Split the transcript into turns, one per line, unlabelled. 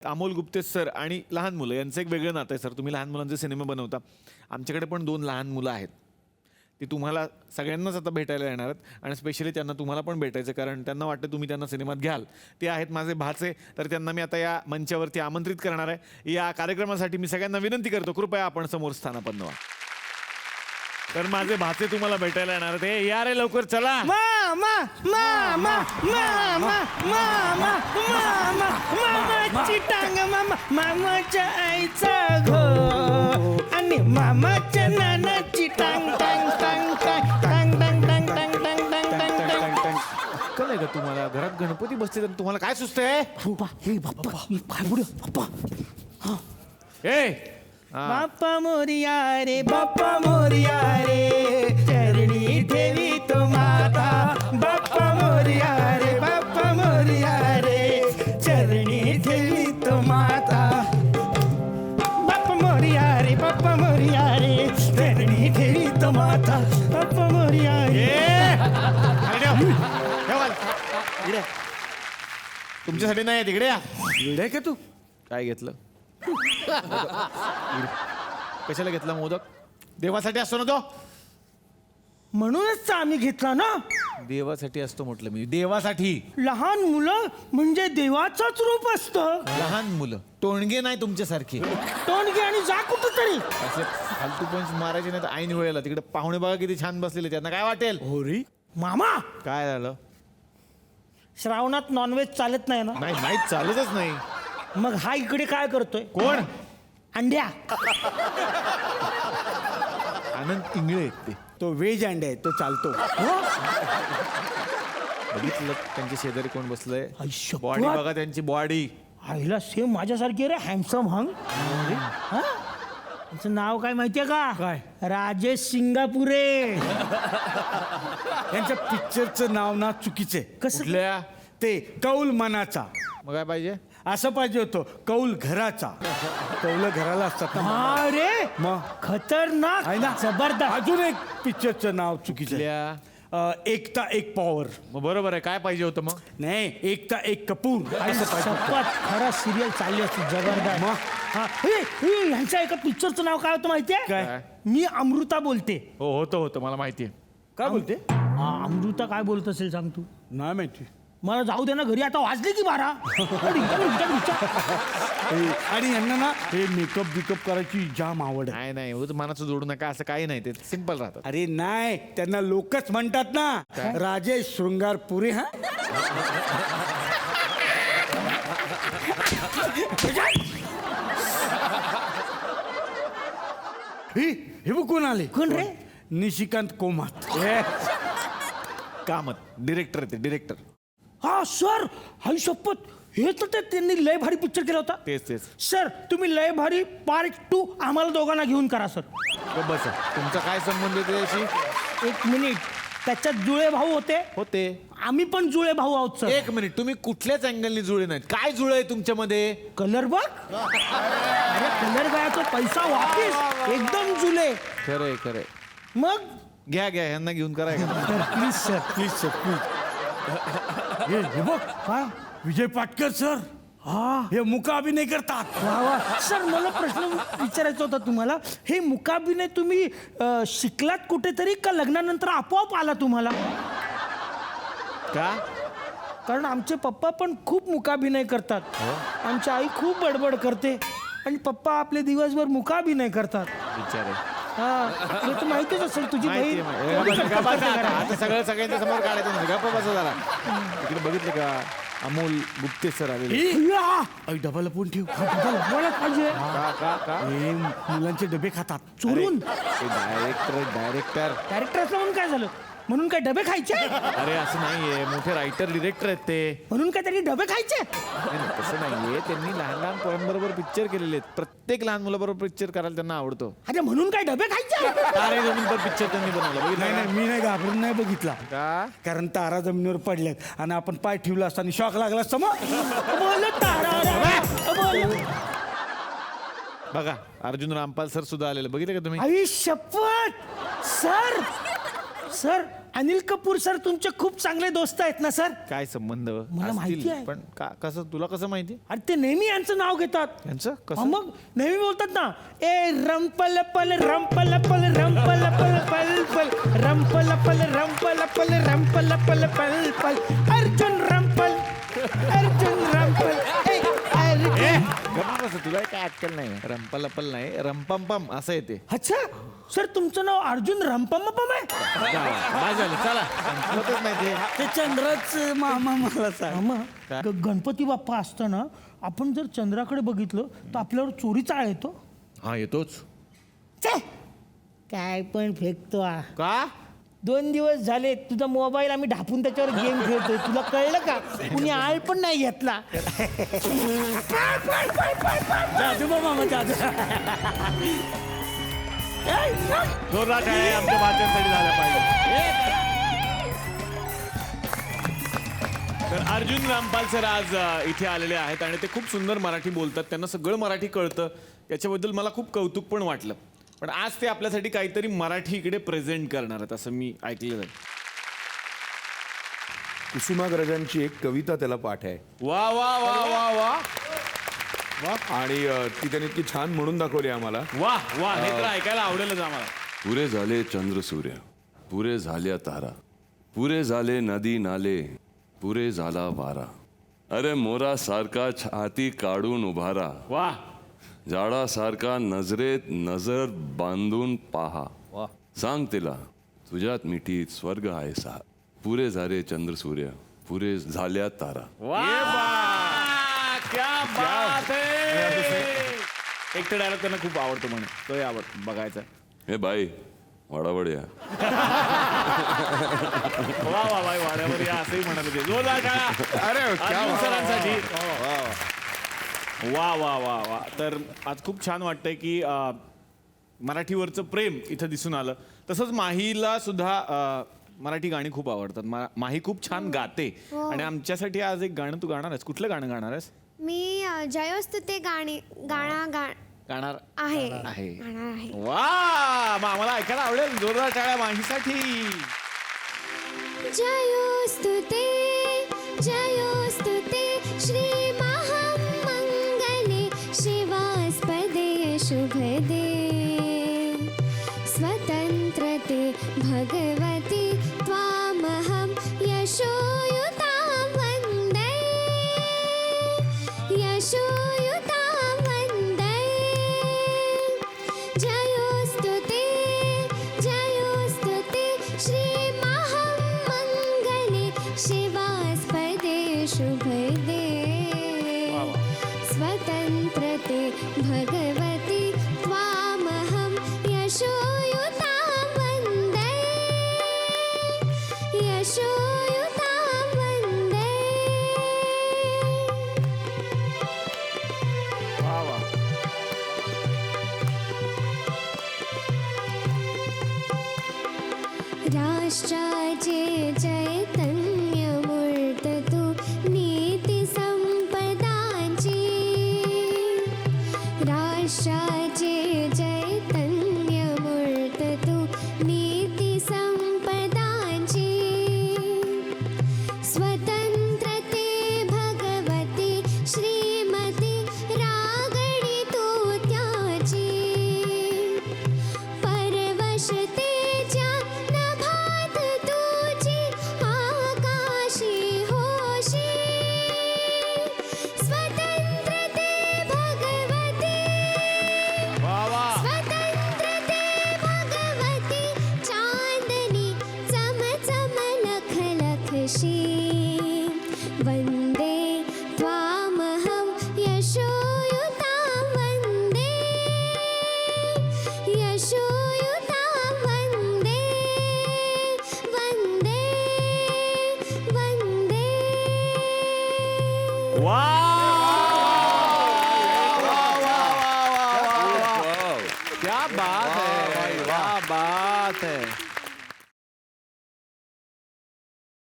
Amol Gupte sir आणि लहान मुलं यांचं एक वेगळं नातं आहे सर. तुम्ही लहान मुलांचे सिनेमा बनवता. आमच्याकडे पण 2 लहान मुलं आहेत. ती तुम्हाला सगळ्यांनाच आता भेटायला येणार आहेत आणि स्पेशली त्यांना तुम्हाला पण भेटायचं, कारण त्यांना वाटतं तुम्ही त्यांना सिनेमात घ्याल. ते आहेत माझे भाचे, तर त्यांना मी आता या मंचावरती आमंत्रित करणार आहे. या कार्यक्रमासाठी मी सगळ्यांना विनंती करतो, कृपया आपण समोर स्थानापन्न व्हा. तर माझे भाचे तुम्हाला भेटायला येणार आहेत. हे या रे लवकर, चला.
मामा मामा मामा मामा मामा मामाची टांग मामा मामाच्या आईचा घो आणि मामाच्या नानाची टांग टांग टांग टांग टांग टांग टांग टांग टांग टांग टांग टांग.
कळलंय का तुम्हाला? घरात गणपती बसते तर तुम्हाला काय सुचतंय?
बाप्पा हे बाप्पा मी काय बोलू बाप्पा
ए
बाप्पा मोरिया रे बाप्पा मोरिया रे चरणी ठेवी तो माता बाप्पा मोरिया रे बाप्पा मोरिया रे चरणी ठेवी तो माता बाप्पा मोरिया रे बाप्पा मोरिया रे चरणी ठेवी तो माता बाप्पा मोरिया रे.
तुमच्यासाठी नाही तिकडे या.
इकडे का तू
काय घेतलं? कशाला घेतला मोदक? देवासाठी असतो ना तो.
म्हणूनच तर आम्ही घेतला ना.
देवासाठी असतो म्हटलं मी. देवासाठी.
लहान मुलं म्हणजे देवाचंच रूप असतं.
लहान मुलं टोणगे नाही तुमच्यासारखे.
तोंडगे आणि जा कुठं तरी.
असे फालतू पंच मारायचे नाही तर ऐन वेळेला. तिकडे पाहुणे बघा किती छान बसलेले, त्यांना काय वाटेल?
होरी मामा
काय झालं?
श्रावणात नॉनव्हेज चालत नाही ना.
नाही नाही, चालतच नाही.
मग हा इकडे काय करतोय?
कोण?
अंड्या.
आनंद इंगळे आहेत ते.
तो व्हेज अंडे आहे, तो चालतो.
बघितलं त्यांच्या शेजारी कोण बसलंय?
आई शपथ.
बॉडी बघा त्यांची, बॉडी.
आईला सेम माझ्यासारखी रे, हँडसम हंग. हा? त्याचं नाव काय माहितीये का?
काय?
राजेश सिंगापुरे.
यांच्या पिक्चरचं नाव ना चुकीचं आहे.
कसं?
कुठल्या?
ते कौल मनाचा
मग काय पाहिजे?
असं पाहिजे होतं, कौल घराचा. कौल घराला असतात ना.
हा रे
मग
खतरनाक
आहे ना?
जबरदस्त.
अजून एक पिक्चरचं नाव चुकीचं आहे.
कुठल्या?
एकता एक पॉवर.
मग बरोबर आहे. काय पाहिजे होतं मग?
नाही, एकता एक कपूर
आई
असं पाहिजे होतं.
शपथ खरं सिरियल चालली असती जबरदस्त.
मग?
हा ह्यांच्या एका पिक्चरचं नाव काय होतं माहितीये?
काय?
मी अमृता बोलते.
हो होतं मला माहितीये.
काय बोलते?
अमृता काय बोलत असेल सांग तू.
नाही माहिती.
मला जाऊ दे ना घरी, आता वाजले की 12.
आणि यांना ना हे मेकअप बिकअप करायची जाम आवड आहे.
नाही नाही, उगाच मनाचं जोडू नका, असं काही नाही. ते सिंपल राहतात.
अरे नाही, त्यांना लोकच म्हणतात ना राजेश शृंगारपुरे. हा हे बघ कोण आले.
कोण रे?
निशिकांत कोमात.
कामत डिरेक्टर ते डिरेक्टर.
हा सर, हाय शपथ, हे तर त्यांनी लय भारी पिक्चर केला होता.
तेच.
सर तुम्ही लय भारी पार्ट 2 आम्हाला दोघांना घेऊन करा सर.
बस. तुमचा काय संबंध आहे त्याच्याशी?
एक मिनिट. त्याच्यात जुळे भाऊ
होते.
आम्ही पण जुळे भाऊ आहोत सर.
एक मिनिट, तुम्ही कुठल्याच अँगलनी जुळे नाहीत. काय जुळे आहे तुमच्यामध्ये?
कलर बघ. अरे कलर गयाचा पैसा वापिस. एकदम जुले.
खरंय.
मग
घ्या ह्यांना घेऊन करा.
Please sir.
Please sir please. हे बघ
काय?
विजय पाटकर सर.
हा
हे मुका अभिनय करतात.
वा वा. सर मला प्रश्न विचारायचा होता तुम्हाला. हे मुकाभिनय तुम्ही शिकलात कुठेतरी का लग्नानंतर आपोआप आला तुम्हाला?
का?
कारण आमचे पप्पा पण खूप मुकाभिनय करतात. आमची आई खूप बडबड करते आणि पप्पा आपले दिवसभर मुकाभिनय करतात.
विचार
हा हे तर माहितीच असेल. तुझी बहीण
आता सगळ्यांच्या समोर काढायचं नाही. गप्पा बसा जरा. तिकडे बघितलं का? अमोल गुप्ते सर आलेले.
डबा लपवून ठेव.
पाहिजे
का?
हे मुलांचे डबे खातात
चोरून.
डायरेक्टर.
कॅरेक्टर असलं म्हणून काय झालं? म्हणून काय डबे खायचे?
अरे असं नाहीये, मोठे रायटर डिरेक्टर आहेत ते.
म्हणून काय त्यांनी डबे खायचे?
नाही, तसं नाहीये. त्यांनी लहान पोरांबरोबर पिक्चर केलेले आहेत. प्रत्येक लहान मुलाबरोबर पिक्चर करायला त्यांना आवडतो.
अरे म्हणून काय डबे खायचे?
तारे जमीन पर पिक्चर त्यांनी बनवला. बघितलं
नाही
का?
नाही, मी नाही घाबरून नाही बघितला.
का?
कारण तारा जमिनीवर पडल्यात आणि आपण पाय ठेवला असताना शॉक लागला असता. मग
बोल तारा बोल.
बघा, अर्जुन रामपाल सर सुद्धा आलेले. बघितलं का तुम्ही?
आई शपथ sir, sir Anil Kapoor sir तुमचे खूप चांगले दोस्त आहेत ना सर?
काय संबंध
मला माहिती
असतील,
आहे.
पण कसं तुला कसं माहिती
अरे ते नेहमी यांचं नाव घेतात.
यांचं
हा,
कसं
मग नेहमी बोलतात ना, ए रंपल पल रंपल पल रंपल पल पल पल रंपल पल रंपल पल रंपल पल पल पल अर्जुन रंपल अर्जुन रंपल ए, अर्जुन.
गप्प बस, तुला काय अक्कल नाही रंपलपल नाही रंपंपम असं येते.
अच्छा सर तुमचं नाव अर्जुन रंपमपम आहे?
काय झालं चला संपतच नाही ते.
ते चंद्रच मामा मला सांग.
मामा, गणपती बाप्पा असताना आपण जर चंद्राकडे बघितलं तर आपल्यावर चोरीचा आळ येतो.
हा येतोच
छे! काय पण फेकतो हा.
का
2 दिवस झाले तुझा मोबाईल आम्ही ढापून त्याच्यावर गेम खेळतोय, तुला कळलं का? कुणी आळ पण नाही घेतला.
जादू बा मामा जादू.
जोरदार टाळ्या आमच्या भारतीयांसाठी झाल्या पाहिजे. तर अर्जुन रामपाल सर आज इथे आलेले आहेत आणि ते खूप सुंदर मराठी बोलतात, त्यांना सगळं मराठी कळतं, याच्याबद्दल मला खूप कौतुक पण वाटलं. पण आज ते आपल्यासाठी काहीतरी मराठी इकडे प्रेझेंट करणार आहेत असं मी ऐकलेलं आहे.
कुसुमाग्रजांची एक कविता त्याला पाठ आहे
वा वा वा वा वा
आणि ती त्यांनी इतकी छान म्हणून दाखवली आम्हाला.
वा वा हे तर ऐकायला आवडेलच आम्हाला.
पुरे झाले चंद्र सूर्य, पुरे झाल्या तारा, पुरे झाले नदी नाले, पुरे झाला वारा. अरे मोरा सारखा छाती काढून उभारा,
वा
झाडासारखा नजरेत नजर बांधून पहा. सांग तिला तुझ्यात मिठीत स्वर्ग आहे सा. पुरे झाले चंद्र सूर्य, पुरे झाल्या तारा.
वा क्या बात है. एक तर डायलॉग त्यांना खूप आवडतो म्हणे, तो आवड बघायचा.
हे बाई वाडावड या.
वा वा बाई वाड्यावर या असंही म्हणत होते. जोरदार टाळ्या. अर्जुन सरांसाठी. वा वा वा वा. तर आज खूप छान वाटतंय की मराठीवरचं प्रेम इथं दिसून आलं. तसंच माहीला सुद्धा मराठी गाणी खूप आवडतात. माही खूप छान गाते आणि आमच्यासाठी आज एक गाणं तू गाणार आहेस. कुठलं गाणं गाणार आहेस?
मी जयोस्तु ते
गाणार
आहे
आहे.
गाणार आहे.
वा मग आम्हाला ऐकायला आवडेल. जोरदार टाळ्या माहीसाठी.
जयोस्तुते श्री महामंगले शिवास्पदे शुभदे स्वतंत्रते भगवती त्वामहं यशोयुतां वन्दे यशोयुतां वन्दे. जयोस्तुते श्री महामंगले शिवास्पदे शुभदे स्वतंत्रते भगवती त्वामहं यशोयुतां वन्दे यशोयुतां वन्दे.
वा वा.
राष्ट्राचे चैतन्यमूर्त तू नीती संपदाची. राष्ट्राचे चैतन्यमूर्त तू नीती संपदाची. स्वतंत्रते भगवती श्रीमती रागणी तू त्याची. परवशते नभात तुझी आकाशी होशी. स्वतंत्रते भगवती
वा वा.
स्वतंत्रते भगवती चांदनी चम चम लख लखशी. वंदे